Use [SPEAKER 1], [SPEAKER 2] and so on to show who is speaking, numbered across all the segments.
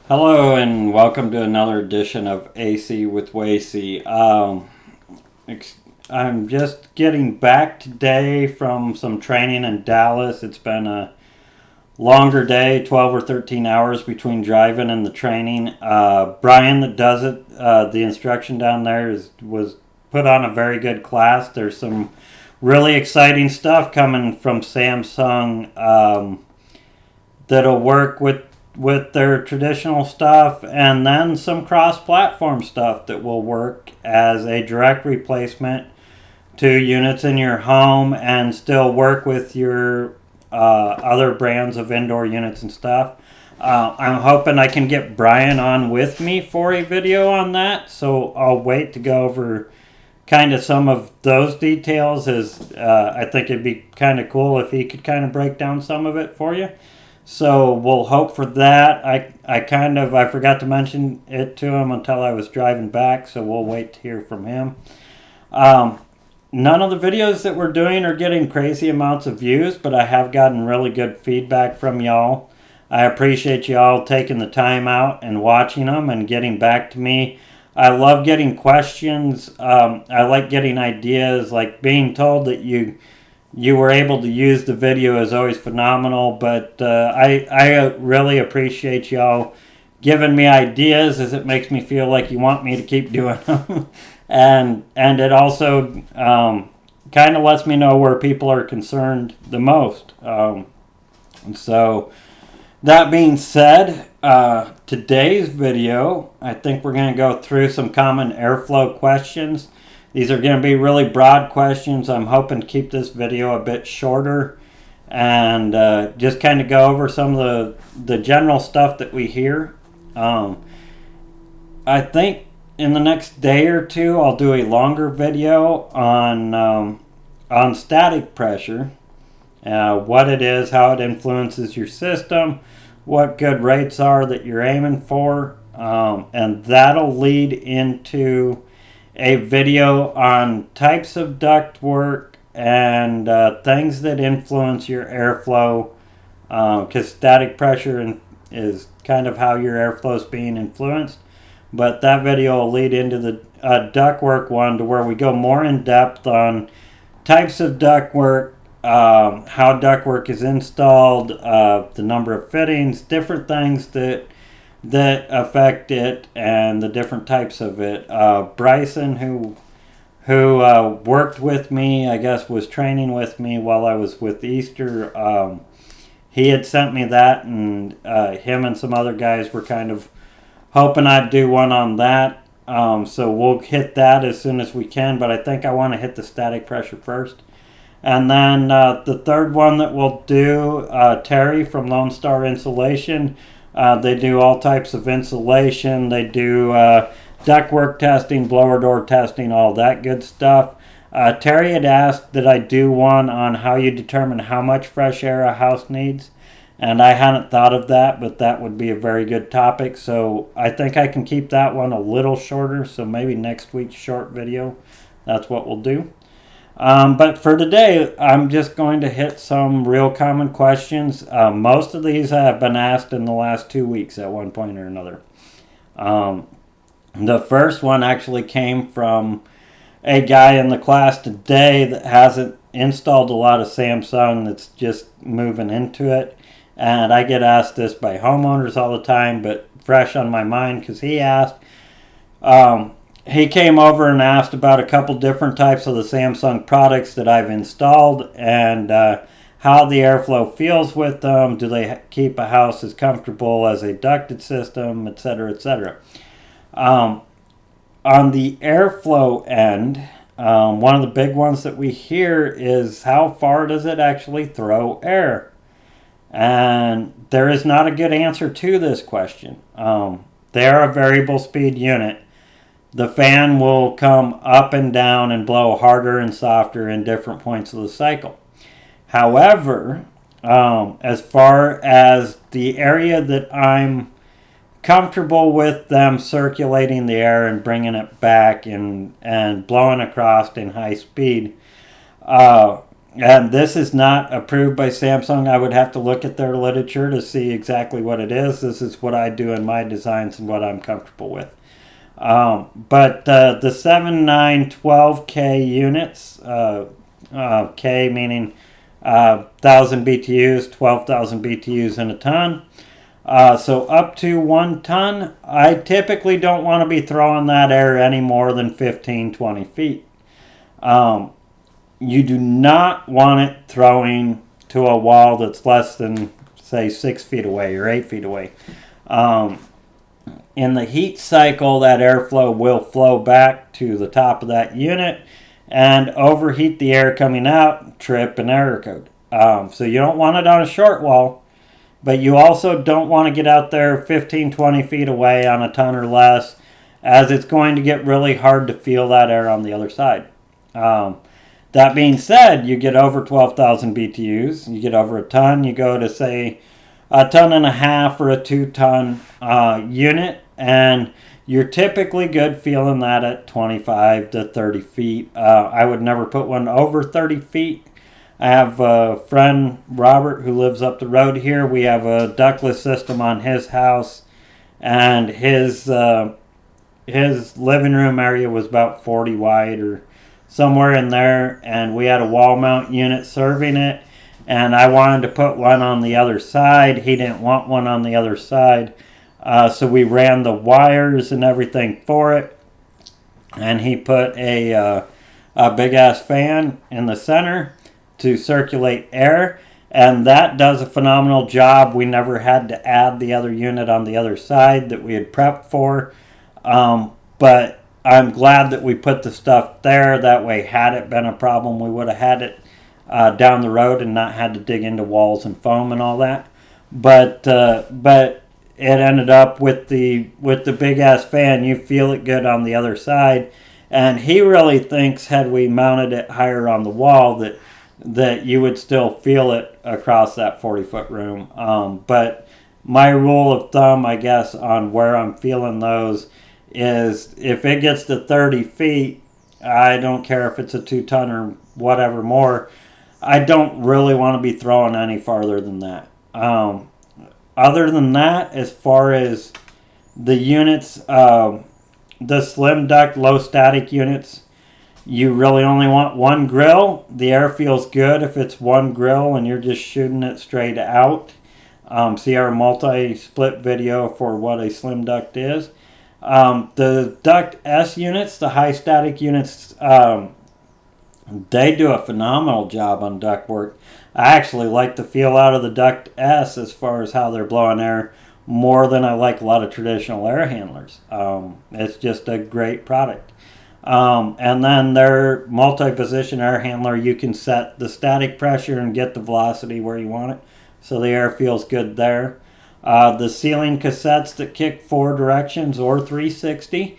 [SPEAKER 1] Hello and welcome to another edition of AC with Wacey. I'm just getting back today from some training in Dallas. It's been a longer day, 12 or 13 hours between driving and the training. Brian that does it, the instruction down there was put on a very good class. There's some really exciting stuff coming from Samsung that'll work with their traditional stuff, and then some cross-platform stuff that will work as a direct replacement to units in your home and still work with your other brands of indoor units and stuff. I'm hoping I can get Brian on with me for a video on that, so I'll wait to go over kind of some of those details, as I think it'd be kind of cool if he could kind of break down some of it for you. So we'll hope for that. I forgot to mention it to him until I was driving back, so we'll wait to hear from him. None of the videos that we're doing are getting crazy amounts of views, but I have gotten really good feedback from y'all. I appreciate y'all taking the time out and watching them and getting back to me. I love getting questions. I like getting ideas, like being told that you were able to use the video is always phenomenal, but I really appreciate y'all giving me ideas, as it makes me feel like you want me to keep doing them. and it also kind of lets me know where people are concerned the most. So that being said, today's video, I think we're going to go through some common AirFlow questions. These are going to be really broad questions. I'm hoping to keep this video a bit shorter and just kind of go over some of the general stuff that we hear. I think in the next day or two I'll do a longer video on static pressure, what it is, how it influences your system, what good rates are that you're aiming for, and that'll lead into a video on types of ductwork and things that influence your airflow, because static pressure is kind of how your airflow is being influenced. But that video will lead into the ductwork one, to where we go more in depth on types of ductwork, how ductwork is installed, the number of fittings, different things that affect it, and the different types of it. Bryson, who worked with me, I guess was training with me while I was with Easter, he had sent me that, and him and some other guys were kind of hoping I'd do one on that. So we'll hit that as soon as we can, but I think I want to hit the static pressure first. And then the third one that we'll do, Terry from Lone Star Insulation. They do all types of insulation. They do ductwork testing, blower door testing, all that good stuff. Terry had asked that I do one on how you determine how much fresh air a house needs. And I hadn't thought of that, but that would be a very good topic. So I think I can keep that one a little shorter. So maybe next week's short video, that's what we'll do. But for today, I'm just going to hit some real common questions. Most of these have been asked in the last 2 weeks at one point or another. The first one actually came from a guy in the class today that hasn't installed a lot of Samsung, that's just moving into it. And I get asked this by homeowners all the time, but fresh on my mind because he asked. He came over and asked about a couple different types of the Samsung products that I've installed, and how the airflow feels with them. Do they keep a house as comfortable as a ducted system, etc., etc. On the airflow end, one of the big ones that we hear is, how far does it actually throw air? And there is not a good answer to this question. They're a variable speed unit. The fan will come up and down and blow harder and softer in different points of the cycle. However, as far as the area that I'm comfortable with them circulating the air and bringing it back and blowing across in high speed, And this is not approved by Samsung. I would have to look at their literature to see exactly what it is. This is what I do in my designs and what I'm comfortable with. But the 7912K units, K meaning 1,000 BTUs, 12,000 BTUs in a ton. So up to 1 ton, I typically don't want to be throwing that air any more than 15, 20 feet. You do not want it throwing to a wall that's less than, say, 6 feet away or 8 feet away. In the heat cycle, that airflow will flow back to the top of that unit and overheat the air coming out, trip an error code. So you don't want it on a short wall, but you also don't want to get out there 15, 20 feet away on a ton or less, as it's going to get really hard to feel that air on the other side. That being said, you get over 12,000 BTUs, you get over a ton, you go to say a ton and a half or a 2-ton unit, and you're typically good feeling that at 25 to 30 feet. I would never put one over 30 feet. I have a friend, Robert, who lives up the road here. We have a ductless system on his house, and his living room area was about 40 wide or somewhere in there, and we had a wall mount unit serving it, and I wanted to put one on the other side. He didn't want one on the other side, so we ran the wires and everything for it, and he put a big ass fan in the center to circulate air, and that does a phenomenal job. We never had to add the other unit on the other side that we had prepped for, but I'm glad that we put the stuff there. That way, had it been a problem, we would have had it down the road and not had to dig into walls and foam and all that. But it ended up with the big ass fan. You feel it good on the other side, and he really thinks had we mounted it higher on the wall that you would still feel it across that 40-foot room. But my rule of thumb, I guess, on where I'm feeling those is if it gets to 30 feet, I don't care if it's a 2-ton or whatever more, I don't really want to be throwing any farther than that. Other than that, as far as the units, the slim duct low static units, you really only want one grill. The air feels good if it's one grill and you're just shooting it straight out. See our multi-split video for what a slim duct is. The duct S units, the high static units, they do a phenomenal job on duct work. I actually like the feel out of the duct S as far as how they're blowing air more than I like a lot of traditional air handlers. It's just a great product. And then their multi-position air handler, you can set the static pressure and get the velocity where you want it, so the air feels good there. The ceiling cassettes that kick 4 directions or 360,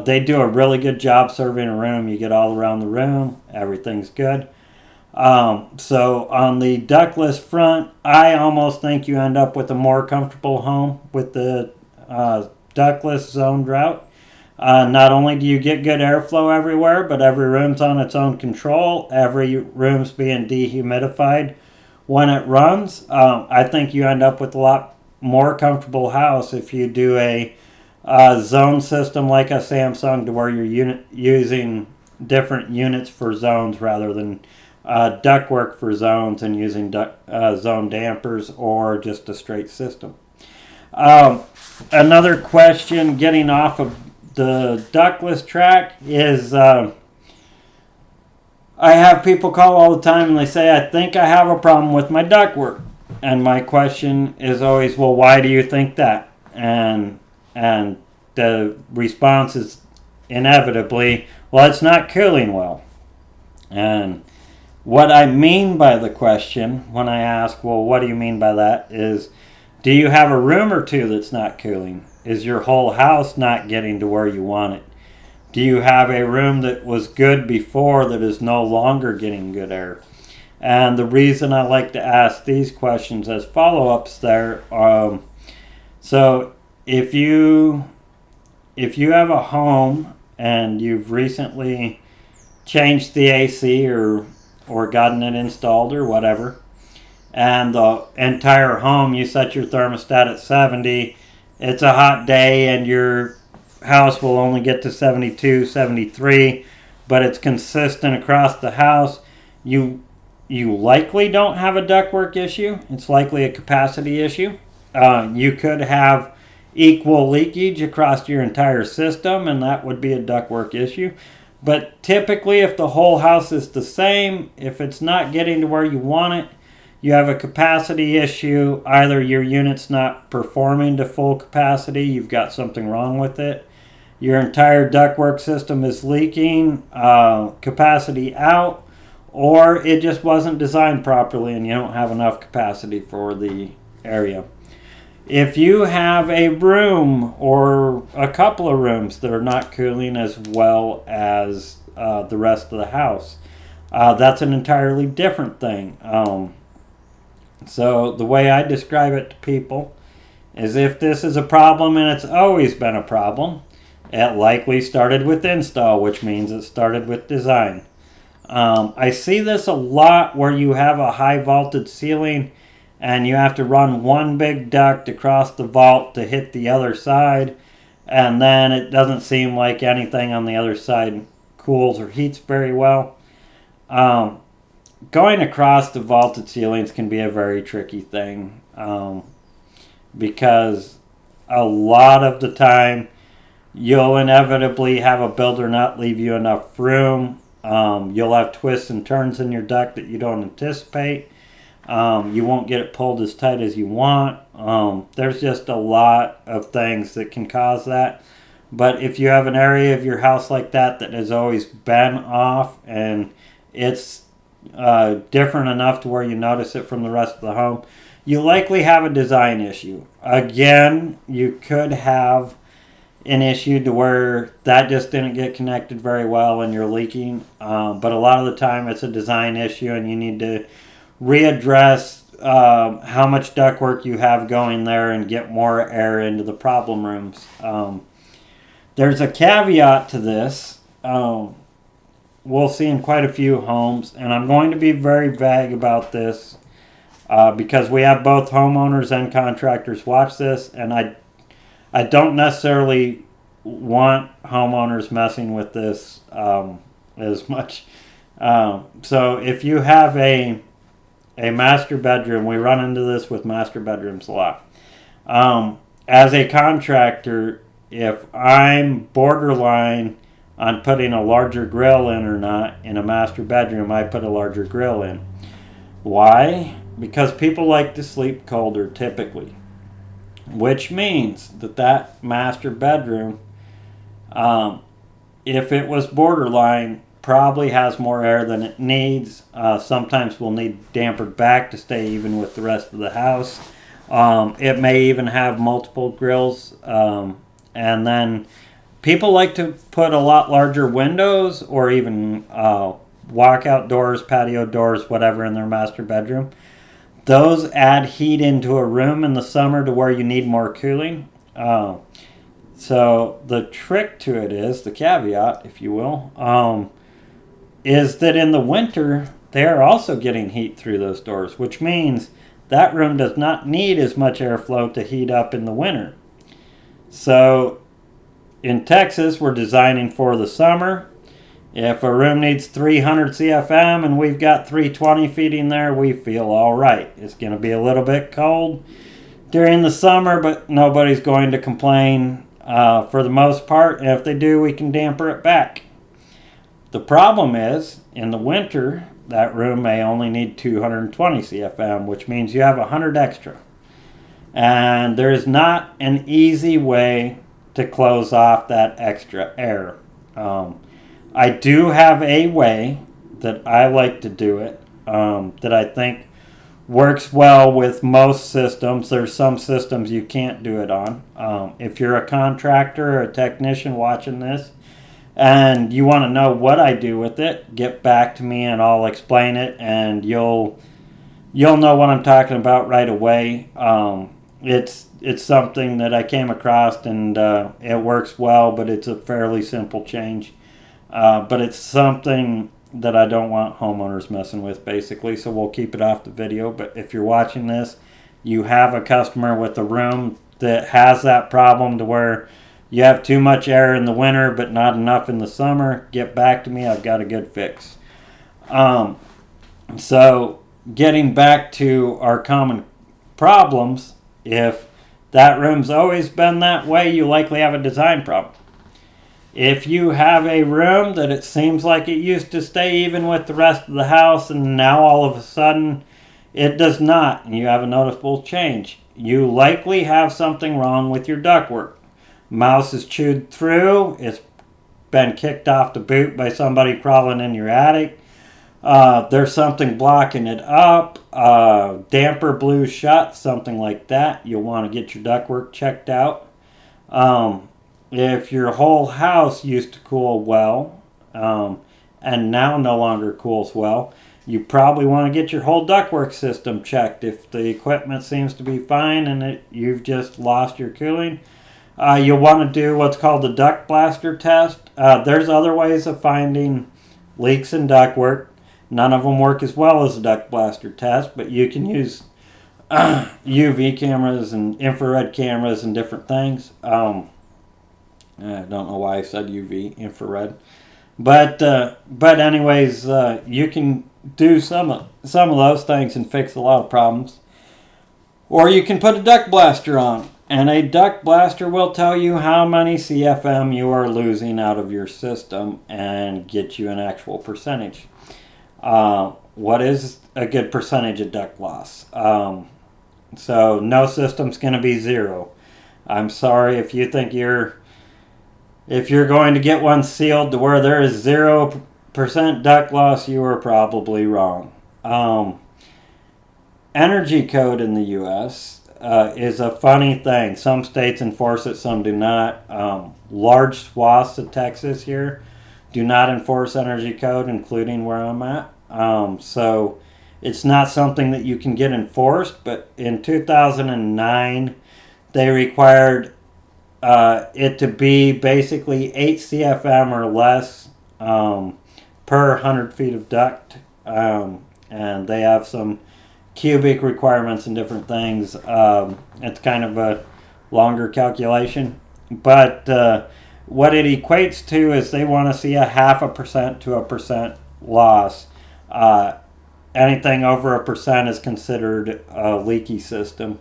[SPEAKER 1] they do a really good job serving a room. You get all around the room, everything's good. So on the ductless front, I almost think you end up with a more comfortable home with the ductless zone drought. Not only do you get good airflow everywhere, but every room's on its own control. Every room's being dehumidified when it runs. I think you end up with a lot more comfortable house if you do a zone system like a Samsung, to where you're using different units for zones rather than ductwork for zones and using zone dampers or just a straight system. Another question, getting off of the ductless track, is I have people call all the time and they say, I think I have a problem with my ductwork. And my question is always, well, why do you think that? And the response is inevitably, well, it's not cooling well. And what I mean by the question when I ask, well, what do you mean by that, is, do you have a room or two that's not cooling? Is your whole house not getting to where you want it? Do you have a room that was good before that is no longer getting good air? And the reason I like to ask these questions as follow-ups there, so if you have a home and you've recently changed the AC or or gotten it installed or whatever, and the entire home, you set your thermostat at 70, it's a hot day and your house will only get to 72, 73, but it's consistent across the house, you likely don't have a ductwork issue. It's likely a capacity issue. You could have equal leakage across your entire system, and that would be a ductwork issue. But typically, if the whole house is the same, if it's not getting to where you want it, you have a capacity issue. Either your unit's not performing to full capacity, you've got something wrong with it. Your entire ductwork system is leaking, capacity out, or it just wasn't designed properly and you don't have enough capacity for the area. If you have a room or a couple of rooms that are not cooling as well as the rest of the house, that's an entirely different thing. So the way I describe it to people is, if this is a problem and it's always been a problem, it likely started with install, which means it started with design. I see this a lot where you have a high vaulted ceiling and you have to run one big duct across the vault to hit the other side, and then it doesn't seem like anything on the other side cools or heats very well. Going across the vaulted ceilings can be a very tricky thing, because a lot of the time you'll inevitably have a builder not leave you enough room. You'll have twists and turns in your duct that you don't anticipate. You won't get it pulled as tight as you want. There's just a lot of things that can cause that. But if you have an area of your house like that that has always been off and it's different enough to where you notice it from the rest of the home, you likely have a design issue. Again, you could have an issue to where that just didn't get connected very well and you're leaking, but a lot of the time it's a design issue and you need to readdress how much ductwork you have going there and get more air into the problem rooms. There's a caveat to this. We'll see in quite a few homes, and I'm going to be very vague about this because we have both homeowners and contractors watch this, and I don't necessarily want homeowners messing with this as much. So if you have a master bedroom, we run into this with master bedrooms a lot. As a contractor, if I'm borderline on putting a larger grill in or not in a master bedroom, I put a larger grill in. Why? Because people like to sleep colder typically, which means that master bedroom, if it was borderline, probably has more air than it needs. Sometimes we'll need dampered back to stay even with the rest of the house. It may even have multiple grills, and then people like to put a lot larger windows or even walkout doors, patio doors, whatever in their master bedroom. Those add heat into a room in the summer to where you need more cooling. So the trick to it is, the caveat, if you will, is that in the winter, they are also getting heat through those doors, which means that room does not need as much airflow to heat up in the winter. So in Texas, we're designing for the summer. If a room needs 300 CFM and we've got 320 feeding there, we feel all right. It's going to be a little bit cold during the summer, but nobody's going to complain for the most part. And if they do, we can damper it back. The problem is, in the winter, that room may only need 220 CFM, which means you have 100 extra. And there's not an easy way to close off that extra air. I do have a way that I like to do it that I think works well with most systems. There's some systems you can't do it on. If you're a contractor or a technician watching this and you want to know what I do with it, get back to me and I'll explain it, and you'll know what I'm talking about right away. It's something that I came across and it works well, but it's a fairly simple change. But it's something that I don't want homeowners messing with, basically. So we'll keep it off the video. But if you're watching this, you have a customer with a room that has that problem to where you have too much air in the winter but not enough in the summer, get back to me. I've got a good fix. So getting back to our common problems, if that room's always been that way, you likely have a design problem. If you have a room that it seems like it used to stay even with the rest of the house and now all of a sudden it does not, and you have a noticeable change, you likely have something wrong with your ductwork. Mouse is chewed through, it's been kicked off the boot by somebody crawling in your attic. There's something blocking it up, damper blew shut, something like that. You'll want to get your ductwork checked out. If your whole house used to cool well, and now no longer cools well, you probably want to get your whole ductwork system checked. If the equipment seems to be fine and you've just lost your cooling, you'll want to do what's called the duct blaster test. There's other ways of finding leaks in ductwork. None of them work as well as the duct blaster test, but you can use UV cameras and infrared cameras and different things. I don't know why I said UV, infrared. But anyways, you can do some of those things and fix a lot of problems. Or you can put a duct blaster on. And a duct blaster will tell you how many CFM you are losing out of your system and get you an actual percentage. What is a good percentage of duct loss? So no system's going to be zero. I'm sorry if you think if you're going to get one sealed to where there is 0% duct loss, you are probably wrong. Energy code in the U.S. Is a funny thing. Some states enforce it, some do not. Large swaths of Texas here do not enforce energy code, including where I'm at. So it's not something that you can get enforced, but in 2009, they required it to be basically 8 CFM or less per 100 feet of duct. And they have some cubic requirements and different things. It's kind of a longer calculation. But what it equates to is they want to see a 0.5% to 1% loss. Anything over 1% is considered a leaky system.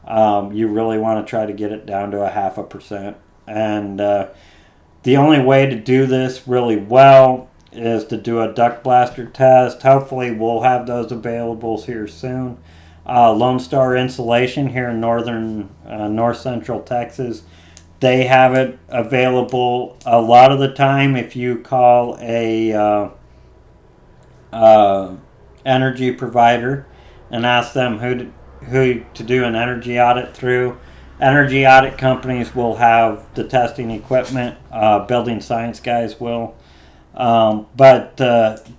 [SPEAKER 1] You really want to try to get it down to a 0.5%. And the only way to do this really well is to do a duct blaster test. Hopefully we'll have those available here soon. Lone Star Insulation here in north central Texas, they have it available a lot of the time. If you call a energy provider and ask them who to do an energy audit through, energy audit companies will have the testing equipment. Building science guys will. But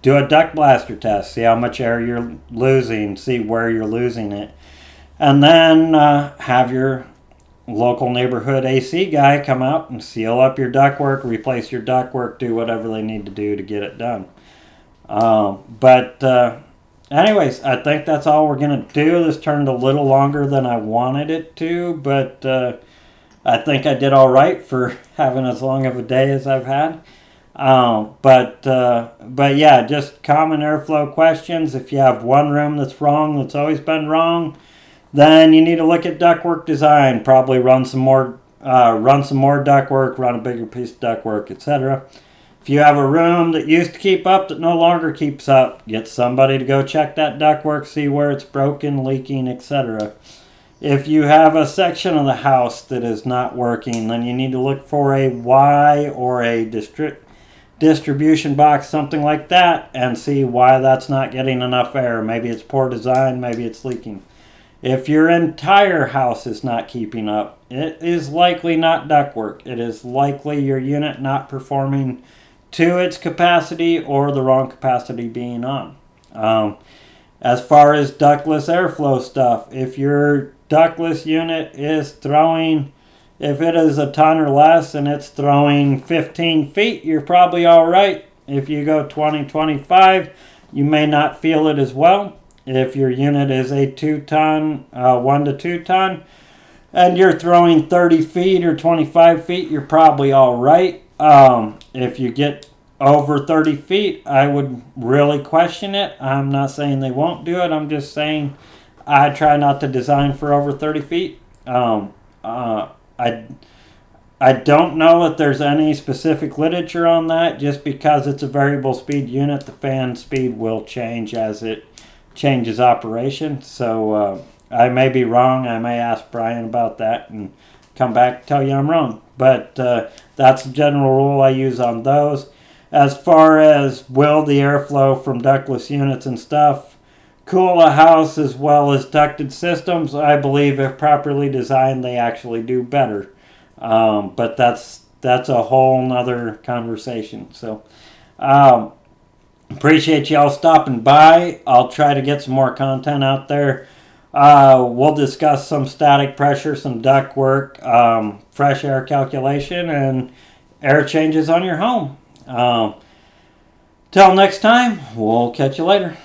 [SPEAKER 1] do a duct blaster test, see how much air you're losing, see where you're losing it, and then have your local neighborhood AC guy come out and seal up your ductwork, replace your ductwork, do whatever they need to do to get it done. Anyways, I think that's all we're going to do. This turned a little longer than I wanted it to, but I think I did all right for having as long of a day as I've had. But yeah, just common airflow questions. If you have one room that's wrong, that's always been wrong, then you need to look at ductwork design. Probably run some more ductwork, run a bigger piece of ductwork, etc. If you have a room that used to keep up that no longer keeps up, get somebody to go check that ductwork, see where it's broken, leaking, etc. If you have a section of the house that is not working, then you need to look for a Y or a distribution box, something like that, and see why that's not getting enough air. Maybe it's poor design, maybe it's leaking. If your entire house is not keeping up, it is likely not ductwork. It is likely your unit not performing to its capacity or the wrong capacity being on. As far as ductless airflow stuff, if your ductless unit is throwing, if it is a ton or less and it's throwing 15 feet, you're probably all right. If you go 20-25, you may not feel it as well. If your unit is a 2-ton, 1 to 2 ton, and you're throwing 30 feet or 25 feet, you're probably all right. If you get over 30 feet, I would really question it. I'm not saying they won't do it. I'm just saying I try not to design for over 30 feet. I don't know if there's any specific literature on that. Just because it's a variable speed unit, the fan speed will change as it changes operation. So I may be wrong. I may ask Brian about that and come back and tell you I'm wrong. But that's the general rule I use on those. As far as will the airflow from ductless units and stuff cool a house as well as ducted systems, I believe if properly designed, they actually do better. But that's a whole nother conversation. So appreciate y'all stopping by. I'll try to get some more content out there. We'll discuss some static pressure, some duct work, fresh air calculation, and air changes on your home. Till next time, we'll catch you later.